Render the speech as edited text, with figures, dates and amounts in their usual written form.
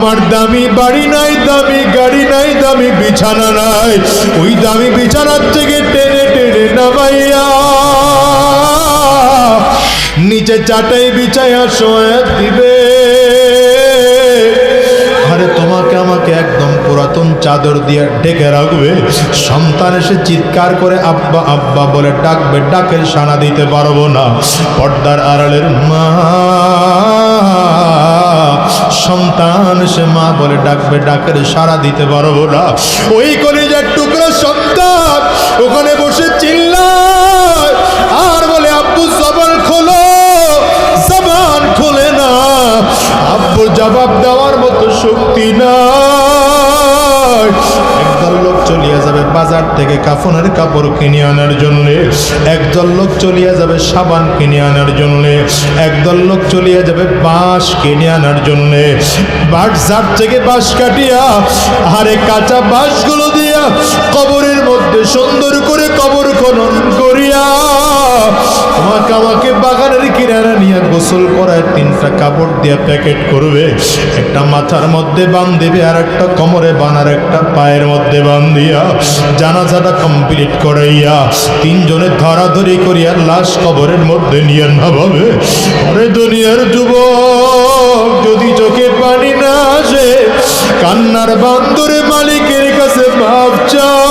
আমার দামি বাড়ি নাই, দামি গাড়ি নাই, দামি বিছানা নাই, ওই দামি বিছানার থেকে টেনে টেনে নামাইয়া নিচে চাটাই বিছাইয়া শোয়া দিবে। আরে তোমাকে আমাকে একদম পুরাতন চাদর দিয়ে ঢেকে রাখবে। সন্তান এসে চিৎকার করে আব্বা আব্বা বলে ডাকবে, ডাকের সাড়া দিতে পারবো না। পর্দার আড়ালের মা, সন্তান এসে মা বলে ডাকবে, ডাকের সাড়া দিতে পারবো না। ওই কলিজার টুকরা সন্তান ওখানে বসে চিল্লায় আর বলে আব্বু জবান খোলো, জবান খোলে না। আব্বু জবাব দেওয়ার মতো শক্তি নাই। একদল লোক চলিয়া যাবে বাজার থেকে কাফনের কাপড় কিনে আনার জন্য, একদল লোক চলিয়া যাবে সাবান কিনে আনার জন্য, একদল লোক চলিয়া যাবে বাঁশ কিনে আনার জন্য। বাজার থেকে বাঁশ কাটিয়া আরে কাঁচা বাঁশগুলো দিয়া কবরের মধ্যে সুন্দর করে কবর খনন করিয়া তোমাকে আমাকে বাগানের কিনারা নিয়ে গোসল করায় 3টা কাপড় দিয়া প্যাকেট করবে। একটা মাথার মধ্যে বাঁধিবে, আর একটা কোমরে বানার, একটা পায়ের মধ্যে বাঁধিয়া জানাজাটা কমপ্লিট করাইয়া 3 জনে ধরাধরি করিয়া লাশ কবরের মধ্যে নিয়ে নামাবে। আরে দুনিয়ার যুবক, যদি চোখে পানি না আসে কান্নার বান্দরে মালিকের কাছে মাপ চাও।